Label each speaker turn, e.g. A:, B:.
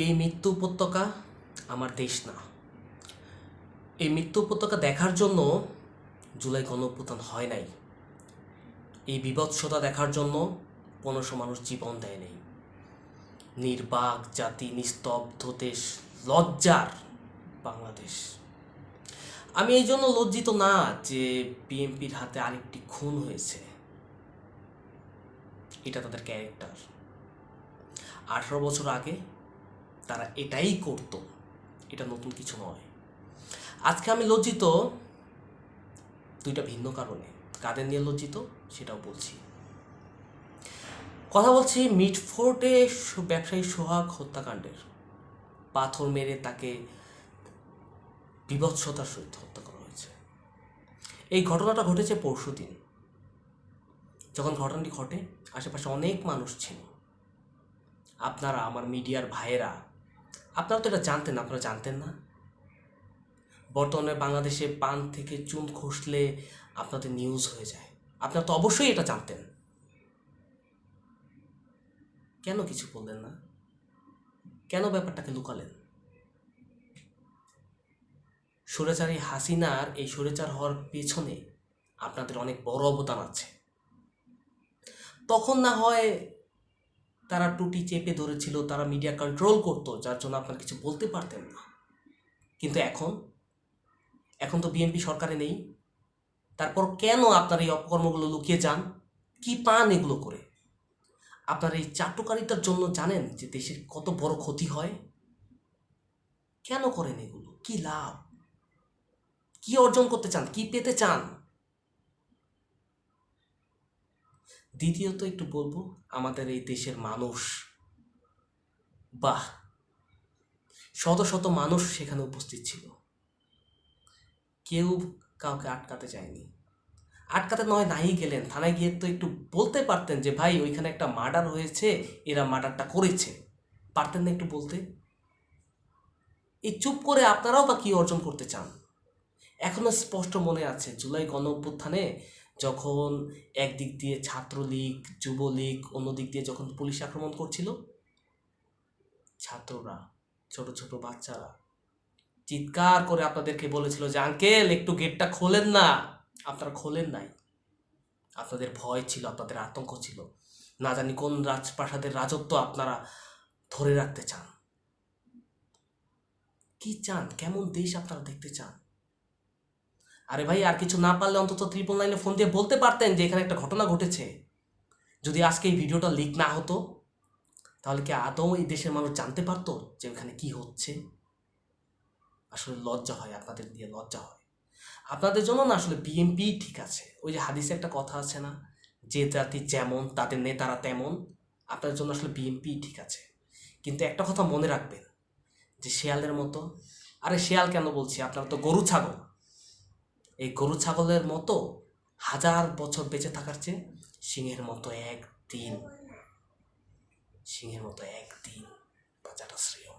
A: এই মৃত্যু উপত্যকা আমার দেশ না। এই মৃত্যু উপত্যকা দেখার জন্য জুলাই গণঅভ্যুত্থান হয় নাই। এই বীভৎসতা দেখার জন্য 1500 মানুষ জীবন দেয় নাই। নির্বাক জাতি, নিস্তব্ধ দেশ, লজ্জার বাংলাদেশ। আমি এই জন্য লজ্জিত না যে বিএনপির হাতে আরেকটি খুন হয়েছে। এটা তাদের ক্যারেক্টার। 18 বছর আগে তারা এটাই করতো, এটা নতুন কিছু নয়। আজকে আমি লজ্জিত দুইটা ভিন্ন কারণে। কাদের নিয়ে লজ্জিত সেটাও বলছি। কথা বলছি মিটফোর্টে ব্যবসায়ী সোহাগ হত্যাকাণ্ডের। পাথর মেরে তাকে বীভৎসতার সহিত হত্যা করা হয়েছে। এই ঘটনাটা ঘটেছে পরশুদিন। যখন ঘটনাটি ঘটে আশেপাশে অনেক মানুষ ছিল। আপনারা, আমার মিডিয়ার ভাইয়েরা, আপনারা তো এটা জানতেন, আপনারা জানতেন না? বর্তমানে বাংলাদেশে পান থেকে চুন খসলে আপনাদের নিউজ হয়ে যায়। আপনারা তো অবশ্যই এটা জানতেন। কেন কিছু বললেন না? কেন ব্যাপারটাকে লুকালেন? স্বৈরাচারী হাসিনার এই স্বৈরাচার হওয়ার পেছনে আপনাদের অনেক বড় অবদান আছে। তখন না হয় তারা টুটি চেপে ধরেছিল, তারা মিডিয়া কন্ট্রোল করতো, যার জন্য আপনারা কিছু বলতে পারতেন না। কিন্তু এখন তো বিএনপি সরকারে নেই। তারপর কেন আপনার এই অপকর্মগুলো লুকিয়ে যান? কি পান এগুলো করে? আপনার এই চাটুকারিতার জন্য জানেন যে দেশের কত বড় ক্ষতি হয়? কেন করেন এগুলো? কি লাভ? কি অর্জন করতে চান? কি পেতে চান? দ্বিতীয়ত একটু বলবো, আমাদের এই দেশের মানুষ, বাহ, শত শত মানুষ সেখানে উপস্থিত ছিল। কেউ কাউকে আটকাতে চায়নি। আটকাতে নয় নাই গেলেন, থানায় গিয়ে তো একটু বলতে পারতেন যে ভাই ওইখানে একটা মার্ডার হয়েছে, এরা মার্ডারটা করেছে। পারতেন না একটু বলতে? এই চুপ করে আপনারাও বা কি অর্জন করতে চান? এখনো স্পষ্ট মনে আছে জুলাই গণঅভ্যুত্থানে যখন একদিক দিয়ে ছাত্রলীগ, যুবলীগ, অন্যদিক দিয়ে যখন পুলিশ আক্রমণ করছিল, ছাত্ররা, ছোট ছোট বাচ্চারা চিৎকার করে আপনাদেরকে বলেছিল যে আঙ্কেল একটু গেটটা খোলেন না। আপনারা খোলেন নাই। আপনাদের ভয় ছিল, আপনাদের আতঙ্ক ছিল। না জানি কোন রাজপ্রাসাদের রাজত্ব আপনারা ধরে রাখতে চান। কি চান? কেমন দেশ আপনারা দেখতে চান? আরে ভাই, আর কিছু না পারলে অন্তত 999 ফোন দিয়ে বলতে পারতেন যে এখানে একটা ঘটনা ঘটেছে। যদি আজকে এই ভিডিওটা লিক না হতো তাহলে কি আদৌ এই দেশের মানুষ জানতে পারতো যে ওখানে কি হচ্ছে? আসলে লজ্জা হয়, আপনাদের দিয়ে লজ্জা হয়। আপনাদের জন্য না আসলে বিএনপি ঠিক আছে। ওই যে হাদিসে একটা কথা আছে না, যে জাতি যেমন তাদের নেতারা তেমন। আপনাদের জন্য আসলে বিএনপি ঠিক আছে। কিন্তু একটা কথা মনে রাখবেন, যে শেয়ালের মতো, আরে শেয়াল কেন বলছি, আপনারা তো গরু ছাগল। এই গরু ছাগলের মতো 1000 বছর বেঁচে থাকার চেয়ে সিংহের মতো একদিন বাঁচাটা শ্রেয়।